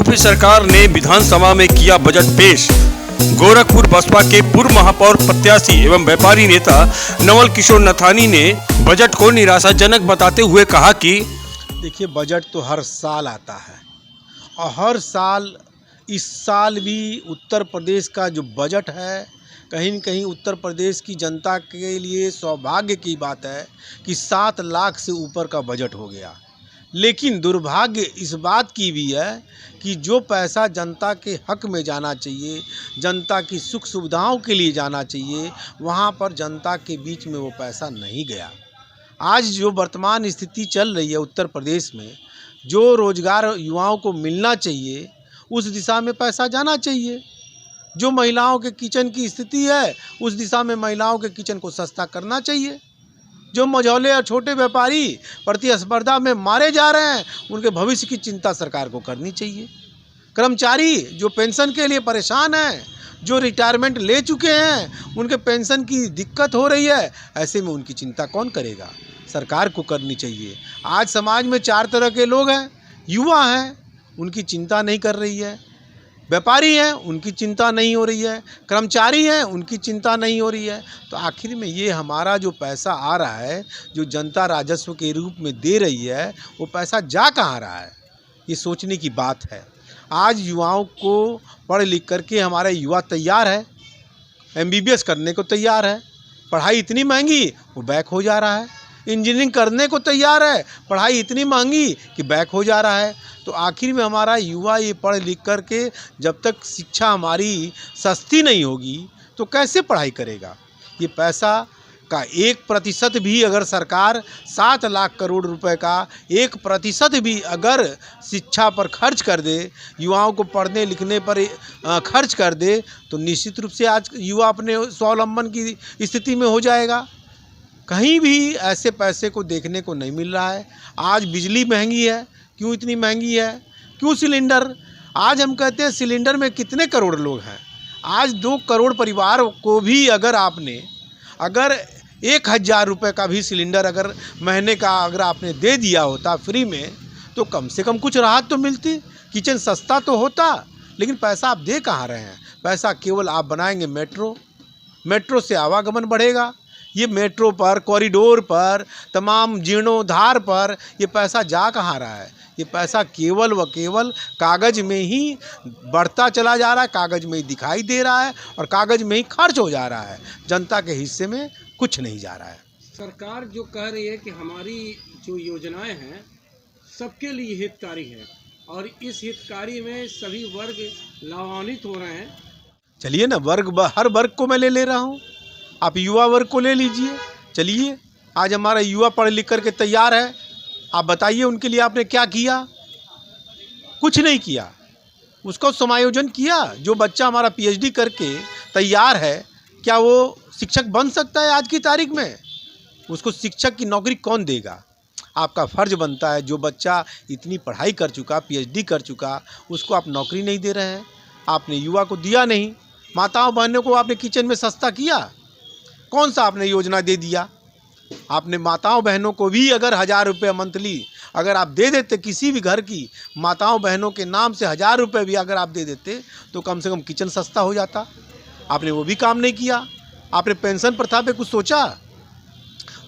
UP सरकार ने विधानसभा में किया बजट पेश। गोरखपुर बसपा के पूर्व महापौर प्रत्याशी एवं व्यापारी नेता नवल किशोर नथानी ने बजट को निराशाजनक बताते हुए कहा कि देखिए, बजट तो हर साल आता है और हर साल इस साल भी उत्तर प्रदेश का जो बजट है, कहीं न कहीं उत्तर प्रदेश की जनता के लिए सौभाग्य की बात है कि 7 लाख से ऊपर का बजट हो गया। लेकिन दुर्भाग्य इस बात की भी है कि जो पैसा जनता के हक में जाना चाहिए, जनता की सुख सुविधाओं के लिए जाना चाहिए, वहाँ पर जनता के बीच में वो पैसा नहीं गया। आज जो वर्तमान स्थिति चल रही है उत्तर प्रदेश में, जो रोजगार युवाओं को मिलना चाहिए उस दिशा में पैसा जाना चाहिए। जो महिलाओं के किचन की स्थिति है उस दिशा में महिलाओं के किचन को सस्ता करना चाहिए। जो मझौले और छोटे व्यापारी प्रतिस्पर्धा में मारे जा रहे हैं, उनके भविष्य की चिंता सरकार को करनी चाहिए। कर्मचारी जो पेंशन के लिए परेशान हैं, जो रिटायरमेंट ले चुके हैं, उनके पेंशन की दिक्कत हो रही है, ऐसे में उनकी चिंता कौन करेगा? सरकार को करनी चाहिए। आज समाज में 4 तरह के लोग हैं। युवा हैं, उनकी चिंता नहीं कर रही है। व्यापारी हैं, उनकी चिंता नहीं हो रही है। कर्मचारी हैं, उनकी चिंता नहीं हो रही है। तो आखिर में ये हमारा जो पैसा आ रहा है, जो जनता राजस्व के रूप में दे रही है, वो पैसा जा कहाँ रहा है, ये सोचने की बात है। आज युवाओं को पढ़ लिख करके हमारा युवा तैयार है, MBBS करने को तैयार है। पढ़ाई इतनी महंगी वो बैक हो जा रहा है। इंजीनियरिंग करने को तैयार है, पढ़ाई इतनी महंगी कि बैक हो जा रहा है। तो आखिर में हमारा युवा ये पढ़ लिख करके जब तक शिक्षा हमारी सस्ती नहीं होगी तो कैसे पढ़ाई करेगा? ये पैसा का 1% भी अगर सरकार 7 लाख करोड़ रुपए का 1% भी अगर शिक्षा पर खर्च कर दे, युवाओं को पढ़ने लिखने पर खर्च कर दे, तो निश्चित रूप से आज युवा अपने स्वावलंबन की स्थिति में हो जाएगा। कहीं भी ऐसे पैसे को देखने को नहीं मिल रहा है। आज बिजली महंगी है। क्यों इतनी महंगी है? क्यों सिलेंडर? आज हम कहते हैं सिलेंडर में कितने करोड़ लोग हैं। आज 2 करोड़ परिवार को भी अगर 1000 रुपये का भी सिलेंडर अगर महीने का अगर आपने दे दिया होता फ्री में, तो कम से कम कुछ राहत तो मिलती, किचन सस्ता तो होता। लेकिन पैसा आप दे कहाँ रहे हैं? पैसा केवल आप बनाएंगे मेट्रो से आवागमन बढ़ेगा। ये मेट्रो पर, कॉरिडोर पर, तमाम जीर्णोद्धार पर ये पैसा जा कहाँ रहा है? ये पैसा केवल व केवल कागज़ में ही बढ़ता चला जा रहा है, कागज़ में ही दिखाई दे रहा है और कागज़ में ही खर्च हो जा रहा है। जनता के हिस्से में कुछ नहीं जा रहा है। सरकार जो कह रही है कि हमारी जो योजनाएं हैं सबके लिए हितकारी है और इस हितकारी में सभी वर्ग लाभान्वित हो रहे हैं। चलिए ना, हर वर्ग को मैं ले रहा हूँ। आप युवा वर्ग को ले लीजिए। चलिए, आज हमारा युवा पढ़ लिख कर के तैयार है। आप बताइए उनके लिए आपने क्या किया? कुछ नहीं किया। उसको समायोजन किया। जो बच्चा हमारा PhD करके तैयार है, क्या वो शिक्षक बन सकता है आज की तारीख में? उसको शिक्षक की नौकरी कौन देगा? आपका फ़र्ज बनता है, जो बच्चा इतनी पढ़ाई कर चुका, PhD कर चुका, उसको आप नौकरी नहीं दे रहे हैं। आपने युवा को दिया नहीं। माताओं बहनों को आपने किचन में सस्ता किया? कौन सा आपने योजना दे दिया? आपने माताओं बहनों को भी अगर 1000 रुपये मंथली अगर आप दे देते, किसी भी घर की माताओं बहनों के नाम से 1000 रुपये भी अगर आप दे देते, तो कम से कम किचन सस्ता हो जाता। आपने वो भी काम नहीं किया। आपने पेंशन प्रथा पे कुछ सोचा?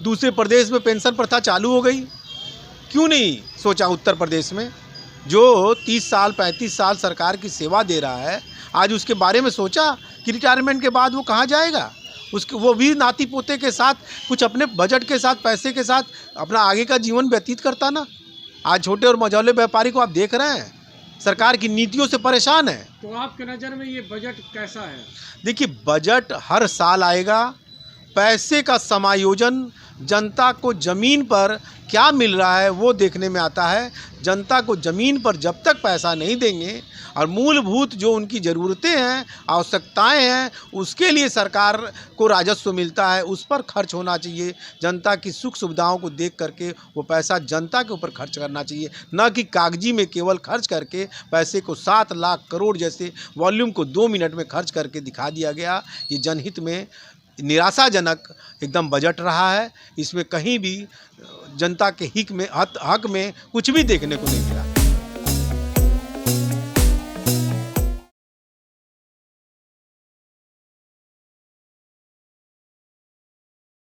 दूसरे प्रदेश में पेंशन प्रथा चालू हो गई, क्यों नहीं सोचा उत्तर प्रदेश में? जो 30 साल 35 साल सरकार की सेवा दे रहा है, आज उसके बारे में सोचा कि रिटायरमेंट के बाद वो कहाँ जाएगा? वो भी नाती पोते के साथ कुछ अपने बजट के साथ, पैसे के साथ अपना आगे का जीवन व्यतीत करता ना। आज छोटे और मझौले व्यापारी को आप देख रहे हैं, सरकार की नीतियों से परेशान है। तो आपके नज़र में ये बजट कैसा है? देखिए, बजट हर साल आएगा। पैसे का समायोजन जनता को ज़मीन पर क्या मिल रहा है वो देखने में आता है। जनता को ज़मीन पर जब तक पैसा नहीं देंगे और मूलभूत जो उनकी ज़रूरतें हैं, आवश्यकताएं हैं, उसके लिए सरकार को राजस्व मिलता है, उस पर खर्च होना चाहिए। जनता की सुख सुविधाओं को देख करके वो पैसा जनता के ऊपर खर्च करना चाहिए, न कि कागजी में केवल खर्च करके पैसे को 7 लाख करोड़ जैसे वॉल्यूम को 2 मिनट में खर्च करके दिखा दिया गया। ये जनहित में निराशाजनक एकदम बजट रहा है। इसमें कहीं भी जनता के हक में कुछ भी देखने को नहीं मिला।